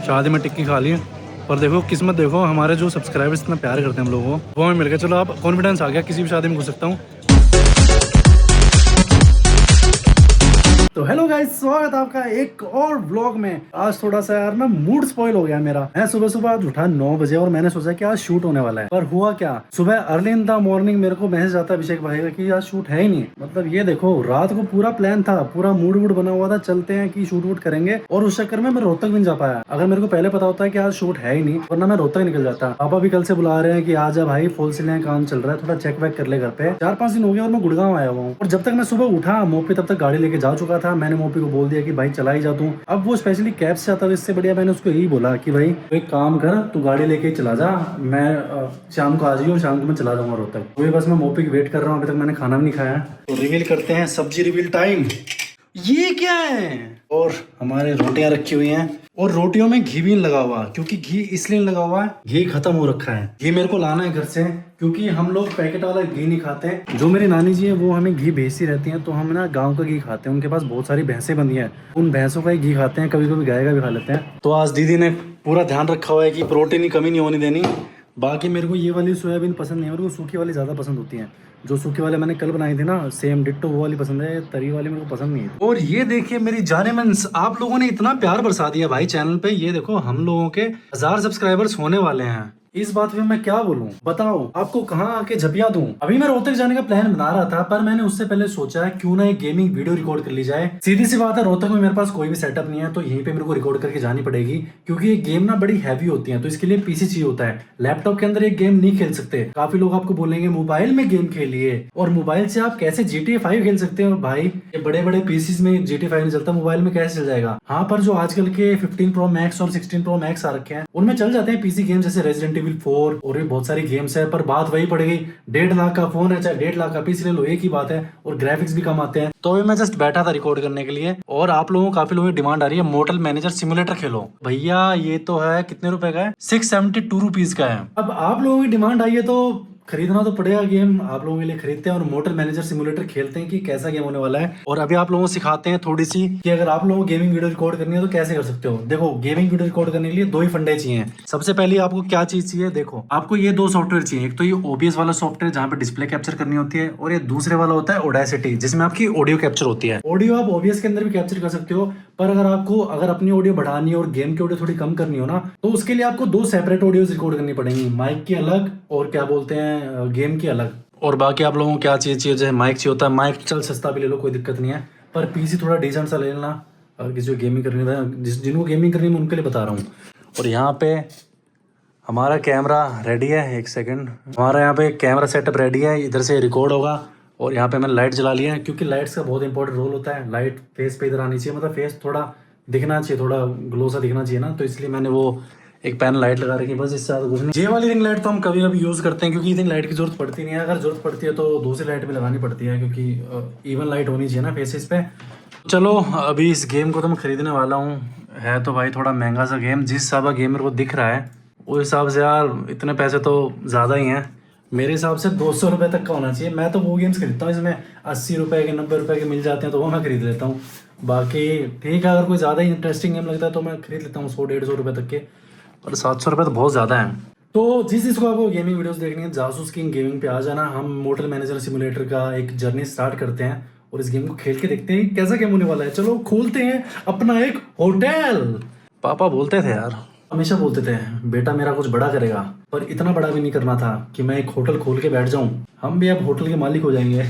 शादी में टिक्की खा ली। पर देखो किस्मत, देखो हमारे जो सब्सक्राइबर्स इतना प्यार करते हैं हम लोगों को, वो हमें मिल गया। चलो अब कॉन्फिडेंस आ गया, किसी भी शादी में घुस सकता हूँ। तो हेलो गाइस, स्वागत है आपका एक और व्लॉग में। आज थोड़ा सा यार ना मूड स्पॉइल हो गया मेरा। मैं सुबह सुबह आज उठा 9 बजे और मैंने सोचा कि आज शूट होने वाला है, पर हुआ क्या, सुबह अर्ली इन द मॉर्निंग मेरे को मैसेज आता है अभिषेक भाई का कि आज शूट है ही नहीं। मतलब ये देखो, रात को पूरा प्लान था, पूरा मूड वूड बना हुआ था, चलते हैं कि शूट वूट करेंगे, और उस चक्कर में मैं रोहतक भी नहीं जा पाया। अगर मेरे को पहले पता होता है कि आज शूट है ही नहीं, वरना मैं रोहतक निकल जाता। पापा भी कल से बुला रहे हैं कि आज भाई फुल सिले काम चल रहा है, थोड़ा चेक वेक कर ले घर पे। 4-5 दिन हो गए और मैं गुड़गांव आया हुआ हूँ। और जब तक मैं सुबह उठा मोपी, तब तक गाड़ी लेके जा चुका था। मैंने मोपी को बोल दिया कि भाई चला ही जा तू। अब वो स्पेशली कैब से आता है, इससे बढ़िया मैंने उसको यही बोला कि भाई तो एक काम कर, तू गाड़ी लेके चला जा, मैं शाम को आ जाइए और शाम को मैं चला जाऊंगा रोहतक। वही बस मैं मोपी की वेट कर रहा हूँ, अभी तक मैंने खाना भी नहीं खाया। तो रिवील करते हैं, सब्जी रिवील टाइम। ये क्या है? और हमारे रोटियां रखी हुई हैं, और रोटियों में घी भी लगा हुआ, क्योंकि घी इसलिए लगा हुआ है, घी खत्म हो रखा है। घी मेरे को लाना है घर से, क्योंकि हम लोग पैकेट वाला घी नहीं खाते। जो मेरी नानी जी है वो हमें घी भेजती रहती हैं, तो हम ना गांव का घी खाते हैं। उनके पास बहुत सारी भैंसें बंधी हैं, उन भैंसों का ही घी खाते हैं, कभी कभी गाय का भी खा लेते हैं। तो आज दीदी ने पूरा ध्यान रखा हुआ है कि प्रोटीन की कमी नहीं होने देनी। बाकी मेरे को ये वाली सोयाबीन पसंद नहीं है, मेरे को सूखी वाली ज़्यादा पसंद होती है। जो सूखी वाले मैंने कल बनाई थी ना, सेम डिट्टो वो वाली पसंद है, तरी वाली मेरे को पसंद नहीं है। और ये देखिए मेरी जानेमंस, आप लोगों ने इतना प्यार बरसा दिया भाई चैनल पे। ये देखो हम लोगों के 1000 सब्सक्राइबर्स होने वाले हैं। इस बात पे मैं क्या बोलूं, बताओ आपको कहाँ आके झपिया दूं। अभी मैं रोहतक जाने का प्लान बना रहा था, पर मैंने उससे पहले सोचा क्यों ना एक गेमिंग वीडियो रिकॉर्ड कर ली जाए। सीधी सी बात है, रोहतक में मेरे पास कोई भी सेटअप नहीं है, तो यहीं पे मेरे को रिकॉर्ड करके जानी पड़ेगी, क्योंकि ये गेम ना बड़ी हैवी होती है, तो इसके लिए पीसी चाहिए होता है। लैपटॉप के अंदर ये गेम नहीं खेल सकते। काफी लोग आपको बोलेंगे मोबाइल में गेम खेलिए, और मोबाइल से आप कैसे GTA 5 खेल सकते हो। भाई ये बड़े बड़े पीसीज में GTA 5 नहीं चलता, मोबाइल में कैसे चल जाएगा। हाँ, पर जो आजकल के 15 Pro Max और 16 Pro Max आ रखे हैं, उनमें चल जाते हैं पीसी गेम, जैसे रेजिडेंट एविल 4 और भी बहुत सारी गेम्स है। पर बात वही पड़ गई, 1.5 लाख का फोन है चाहे 1.5 लाख का पीसी ले लो, एक ही बात है, और ग्राफिक्स भी कम आते हैं। तो अभी मैं जस्ट बैठा था रिकॉर्ड करने के लिए, और आप लोगों काफी लोगों की डिमांड आ रही है मोटल मैनेजर सिमुलेटर खेलो। भैया ये तो है कितने रुपए का है, 672 रुपीज का है। अब आप लोगों की डिमांड आई है तो खरीदना तो पड़ेगा गेम, आप लोगों के लिए खरीदते हैं और मोटर मैनेजर सिमुलेटर खेलते हैं कि कैसा गेम होने वाला है। और अभी आप लोगों को सिखाते हैं थोड़ी सी कि अगर आप लोगों को गेमिंग वीडियो रिकॉर्ड करनी है तो कैसे कर सकते हो। देखो गेमिंग वीडियो रिकॉर्ड करने के लिए 2 ही फंडे चाहिए। सबसे पहले आपको क्या चीज चाहिए, देखो आपको ये 2 सॉफ्टवेयर चाहिए। एक तो ये OBS वाला सॉफ्टवेयर जहाँ पे डिस्प्ले कैप्चर करनी होती है, और ये दूसरे वाला होता है Audacity, जिसमें आपकी ऑडियो कैप्चर होती है। ऑडियो आप OBS के अंदर भी कैप्चर कर सकते हो, पर अगर अपनी ऑडियो बढ़ानी है और गेम की ऑडियो थोड़ी कम करनी हो ना, तो उसके लिए आपको 2 सेपरेट ऑडियोज रिकॉर्ड करनी पड़ेंगी, माइक की अलग और क्या बोलते हैं गेम की अलग। और बाकी आप लोगों को क्या चीज चाहिए, जैसे माइक चाहिए होता है, माइक चल सस्ता भी ले लो, कोई दिक्कत नहीं है, पर पीसी थोड़ा डिसेंट सा ले लेना। अगर किसी को गेमिंग करनी है, जिनको गेमिंग करनी है, मैं उनके लिए बता रहा हूँ। और यहाँ पे हमारा कैमरा रेडी है, एक सेकंड, हमारा यहाँ पे कैमरा सेटअप रेडी है, इधर से रिकॉर्ड होगा। और यहाँ पे मैंने लाइट जला लिया है, क्योंकि लाइट्स का बहुत इंपॉर्टेंट रोल होता है। लाइट फेस पे इधर आनी चाहिए, मतलब फेस थोड़ा दिखना चाहिए, थोड़ा ग्लो सा दिखना चाहिए ना, तो इसलिए मैंने वो एक पैन लाइट लगा रखी है, बस इससे ज़्यादा कुछ नहीं। ये वाली रिंग लाइट तो हम कभी कभी यूज़ करते हैं, क्योंकि रिंग लाइट की जरूरत पड़ती नहीं है। अगर जरूरत पड़ती है तो दूसरी लाइट भी लगानी पड़ती है, क्योंकि इवन लाइट होनी चाहिए ना फेसेस पे। चलो अभी इस गेम को तो मैं खरीदने वाला हूँ। है तो भाई थोड़ा महंगा सा गेम, जिस हिसाब का गेम मेरे को दिख रहा है उस हिसाब से यार इतने पैसे तो ज़्यादा ही हैं। मेरे हिसाब से 200 रुपये तक का होना चाहिए। मैं तो वो गेम्स खरीदता हूँ इसमें 80 रुपये के 90 रुपये के मिल जाते हैं, तो वो मैं खरीद लेता हूँ। बाकी ठीक है, अगर कोई ज़्यादा ही इंटरेस्टिंग गेम लगता है तो मैं खरीद लेता हूँ 100-150 रुपये तक के, और 700 रुपये तो बहुत ज़्यादा है। तो जिस चीज़ को आपको गेमिंग वीडियोस देखनी है, जासूस किंग गेमिंग पे आ जाना। हम मोटर मैनेजर सिमुलेटर का एक जर्नी स्टार्ट करते हैं, और इस गेम को खेल के देखते हैं कैसा गेम होने वाला है। चलो खोलते हैं अपना एक होटल। पापा बोलते थे यार, हमेशा बोलते थे बेटा मेरा कुछ बड़ा करेगा, पर इतना बड़ा भी नहीं करना था कि मैं एक होटल खोल के बैठ जाऊं। हम भी अब होटल के मालिक हो जाएंगे।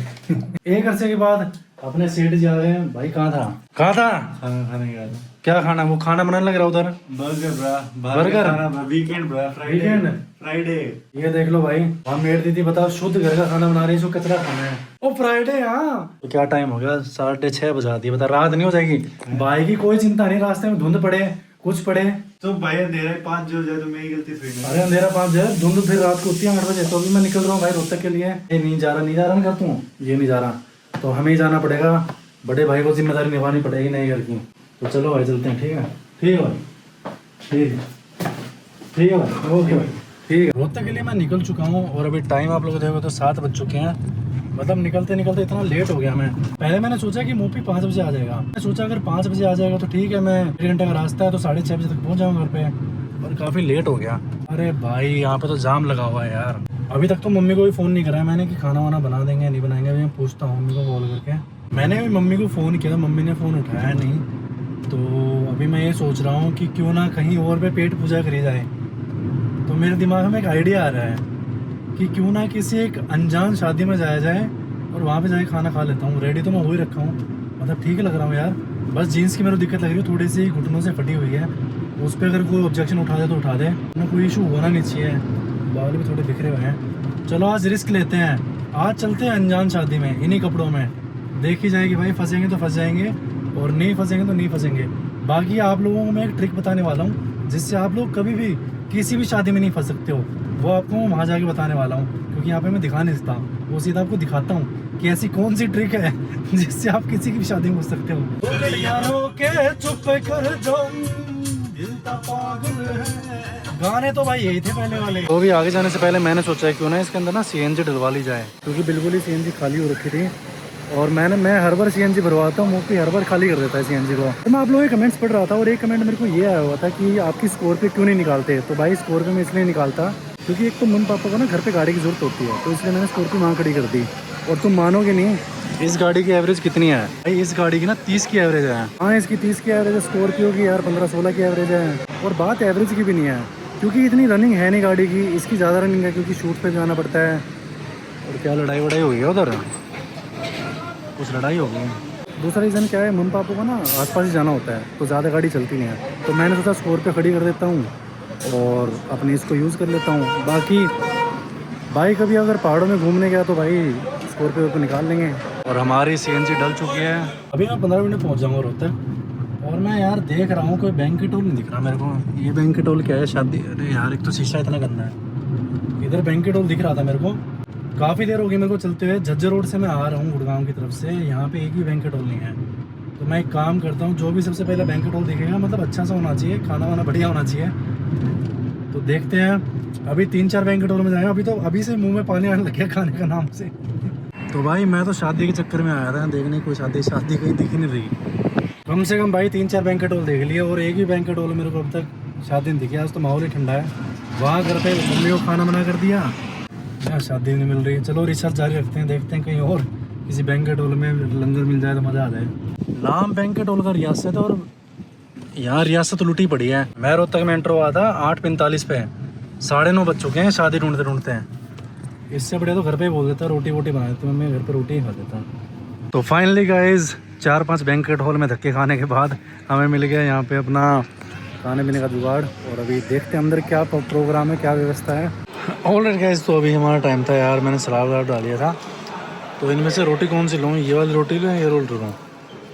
एक अरसे के बाद अपने सेठ जी आ गए। भाई कहाँ था खाना खाने का क्या खाना, वो खाना बनाने लग रहा उधर, बर्गर वीकेंड फ्राइडे। ये देख लो भाई, हम मेड दीदी बताओ शुद्ध घर का खाना बना रही है, जो कचरा खाना है। ओ फ्राइडे, हाँ तो क्या टाइम हो गया, 6:30 बजा दिए। बता रात नहीं हो जाएगी भाई की कोई चिंता नहीं, रास्ते में धुंध पड़े कुछ पड़े तो भाई अंधेरा 5 जो जाए तो मेरी गलती थोड़ी ना। अरे अंधेरा 5 है, धुंध फिर रात को होती है 8 बजे। तो अभी मैं निकल रहा हूँ भाई रोहतक के लिए। ये नहीं जा रहा ना करता हूँ, ये नहीं जा रहा, तो हमें ही जाना पड़ेगा। बड़े भाई को जिम्मेदारी निभानी पड़ेगी नई घर की। तो चलो भाई चलते हैं, ठीक है भाई, ठीक है भाई, ओके भाई, ठीक है। रोहतक के लिए मैं निकल चुका हूँ, और अभी टाइम आप लोग देखो तो 7 बज चुके हैं। मतलब निकलते निकलते इतना लेट हो गया। मैं पहले मैंने सोचा कि मोपी 5 बजे आ जाएगा। मैं सोचा अगर 5 बजे आ जाएगा तो ठीक है, मैं 1 घंटे का रास्ता है तो 6:30 बजे तक पहुंच जाऊंगा घर पे, और काफ़ी लेट हो गया। अरे भाई यहाँ पे तो जाम लगा हुआ है यार। अभी तक तो मम्मी को भी फ़ोन नहीं कराया मैंने कि खाना वाना बना देंगे नहीं बनाएंगे। अभी मैं पूछता हूँ मम्मी को कॉल करके। मैंने भी मम्मी को फ़ोन किया, मम्मी ने फ़ोन उठाया नहीं। तो अभी मैं ये सोच रहा हूँ कि क्यों ना कहीं और पे पेट पूजा करी जाए। तो मेरे दिमाग में एक आइडिया आ रहा है कि क्यों ना किसी एक अनजान शादी में जाया जाए और वहाँ पे जाके खाना खा लेता हूँ। रेडी तो मैं वही रखा हूँ, मतलब ठीक लग रहा हूँ यार। बस जीन्स की मेरे को दिक्कत लग रही है, थोड़ी सी घुटनों से फटी हुई है। उस पर अगर कोई ऑब्जेक्शन उठा दे तो उठा दे, ना कोई इशू होना नहीं चाहिए। बाल भी थोड़े बिखरे हुए हैं। चलो आज रिस्क लेते हैं, आज चलते हैं अनजान शादी में इन्हीं कपड़ों में। देखी जाएगी भाई, फंसेंगे तो फंस जाएंगे और नहीं फंसेंगे तो नहीं फंसेंगे। बाकी आप लोगों को मैं एक ट्रिक बताने वाला हूँ जिससे आप लोग कभी भी किसी भी शादी में नहीं फंस सकते हो। वो आपको मैं वहाँ जाके बताने वाला हूँ, क्योंकि यहाँ पे मैं दिखा नहीं सकता। वो सीधा आपको दिखाता हूँ कि ऐसी कौन सी ट्रिक है जिससे आप किसी की भी शादी में घुस सकते हो। चुप कर गाने तो भाई यही थे पहले वाले। तो भी आगे जाने से पहले मैंने सोचा है क्यों ना इसके अंदर ना सीएनजी डलवा ली जाए, क्योंकि बिल्कुल ही सीएनजी खाली हो रखी थी। और मैं हर बार सीएनजी भरवाता हूँ, मोपी हर बार खाली कर देता है सीएनजी को। तो मैं आप लोगों के कमेंट्स पढ़ रहा था और एक कमेंट मेरे को ये आया हुआ था कि आपकी स्कॉर्पियो क्यों नहीं निकालते। तो भाई स्कॉर्पियो में इसलिए निकालता क्योंकि एक तो मम्मी पापा को ना घर पे गाड़ी की जरूरत होती है, तो इसलिए मैंने स्कॉर्पियो वहाँ खड़ी कर दी। और तुम मानोगे नहीं इस गाड़ी की एवरेज कितनी है भाई। इस गाड़ी की ना 30 की एवरेज है। हाँ इसकी 30 की एवरेज है, स्कॉर्पियो की यार 15-16 की एवरेज है। और बात एवरेज की भी नहीं है, क्योंकि इतनी रनिंग है नहीं गाड़ी की। इसकी ज़्यादा रनिंग है क्योंकि शूट पे जाना पड़ता है। और क्या लड़ाई वड़ाई हो गई है उधर, कुछ लड़ाई हो गई। दूसरा रीज़न क्या है, मम्मी पापा को ना आसपास ही जाना होता है तो ज़्यादा गाड़ी चलती नहीं है। तो मैंने सोचा स्कॉर्पियो खड़ी कर देता हूँ और अपनी इसको यूज़ कर लेता हूँ। बाकी भाई कभी अगर पहाड़ों में घूमने गया तो भाई स्कॉर्पियो को निकाल लेंगे। और हमारी सीएनजी डल चुकी है। अभी मैं 15 मिनट पहुँच जाऊँगा रोहतक। और मैं यार देख रहा हूँ कोई बैंकेट हॉल नहीं दिख रहा मेरे को। ये बैंकेट हॉल क्या है, शादी? अरे यार एक तो शीशा इतना गंदा है। इधर बैंकेट हॉल दिख रहा था मेरे को, काफ़ी देर हो गई मेरे को चलते हुए। झज्जर रोड से मैं आ रहा हूँ गुड़गांव की तरफ से। यहाँ पे एक भी बैंकेट हॉल नहीं है। तो मैं एक काम करता हूँ, जो भी सबसे पहले बैंकेट हॉल दिखेगा मतलब अच्छा सा होना चाहिए, खाना वाना बढ़िया होना चाहिए। तो देखते हैं, अभी 3-4 बैंकेट हॉल में जाएगा। अभी से मुंह में पानी आने लग गया खाने का नाम से। तो भाई मैं तो शादी के चक्कर में आया था देखने, कोई शादी कहीं दिख नहीं रही। कम से कम भाई 3-4 बैंकेट हॉल देख लिए और एक भी बैंकेट हॉल मेरे को अब तक शादी नहीं दिखी। आज तो माहौल ही ठंडा है। वहाँ घर पे मम्मी को खाना बना कर दिया, यार शादी नहीं मिल रही है। चलो रिसर्च जारी रखते हैं, देखते हैं कहीं और किसी बैंकेट हॉल में लंगर मिल जाए तो मज़ा आ जाए। नाम बैंकेट हॉल का रियासत, और यहाँ रियासत लुटी पड़ी है। मैं रोहतक में एंटर हुआ था 8:45 पे, 9:30 बज चुके हैं शादी ढूंढते ढूंढते हैं। इससे बड़े तो घर पे ही बोल देता रोटी वोटी बना देता, मैं घर पे रोटी ही खा देता। तो फाइनली गाइज 4-5 बैंकेट हॉल में धक्के खाने के बाद हमें मिल गया यहाँ पे अपना खाने पीने का जुगाड़। और अभी देखते हैं अंदर क्या प्रोग्राम है, क्या व्यवस्था है। ऑलरेडी गाइज तो अभी हमारा टाइम था यार, मैंने सलाद वलाद डाल दिया था। तो इनमें से रोटी कौन सी लूँ, ये वाली रोटी लूँ या ये रोटी लूँ?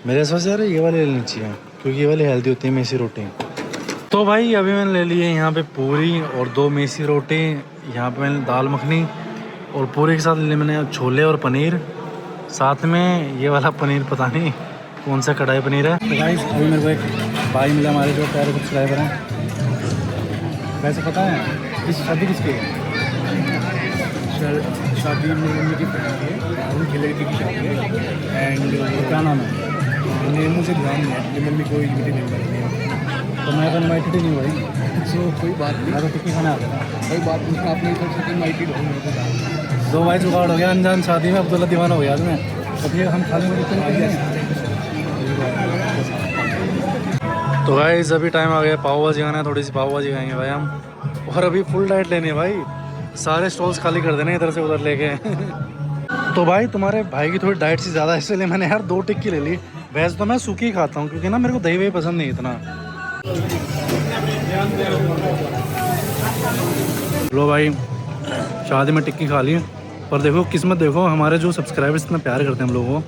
मेरे हिसाब से यार ये वाली लेनी चाहिए क्योंकि ये वाली हेल्दी होती है, मेसी रोटी। तो भाई अभी मैंने ले ली है यहाँ पे पूरी और 2 मेसी रोटी। यहाँ पे मैंने दाल मखनी और पूरी के साथ ले मैंने छोले और पनीर, साथ में ये वाला पनीर पता नहीं कौन सा कढ़ाई पनीर है। तो गाइस अभी मेरे को एक भाई मिला हमारे जो प्यारे सब्सक्राइबर हैं। वैसे पता है इस शादी किसकी है? शादी मेरी मम्मी की फ्रेंड है, उनकी लड़की की शादी है। एंड क्या नाम है उन्हें मुझे ध्यान नहीं है, मेरी मम्मी को इन्विटेड नहीं करती है। तो मैं तो इन्वाइटेड ही नहीं भाई। सो कोई बात नहीं, मैं तो टिक्की खाने आता था। कोई बात नहीं, आपने इधर से इन्वाइटेड हो मेरे को। 2 भाई जुगाड़ हो गया अनजान शादी में, अब्दुल्ला दीवाना हो गया आज में। अब ये हम खाने में तो गाइस अभी टाइम आ गया पाव भाजी खाना है, थोड़ी सी पाव भाजी खाएंगे भाई हम। और अभी फुल डाइट लेनी है भाई, सारे स्टॉल्स खाली कर देने इधर से उधर लेके। तो भाई तुम्हारे भाई की थोड़ी डाइट सी ज़्यादा है, इसलिए मैंने यार 2 टिक्की ले ली। वैसे तो मैं सूखी खाता हूँ क्योंकि ना मेरे को दही वही पसंद नहीं इतना। लो भाई शादी में टिक्की खा ली। पर देखो किस्मत देखो, हमारे जो सब्सक्राइबर्स इतना प्यार करते हैं हम लोगों को,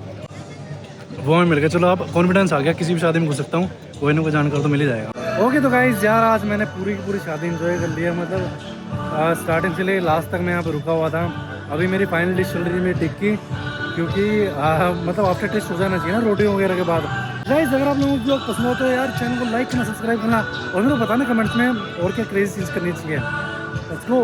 वो हमें मिल गया। चलो अब कॉन्फिडेंस आ गया, किसी भी शादी में घुस सकता हूँ, कोई ना कोई जानकर तो मिल ही जाएगा। ओके तो गाइस यार आज मैंने पूरी की पूरी शादी एंजॉय कर लिया। मतलब स्टार्टिंग से ले लास्ट तक मैं यहाँ पे रुका हुआ था। अभी मेरी फाइनल डिश चल रही है टिक्की, क्योंकि मतलब आफ्टर टेस्ट हो जाना चाहिए ना रोटी वगैरह के बाद। गाइस अगर आप लोगों को ब्लॉग पसंद हो तो यार चैनल को लाइक करना, सब्सक्राइब करना और मेरे को बताना कमेंट्स में और क्या क्रेजी चीज़ करनी चाहिए। Let's go.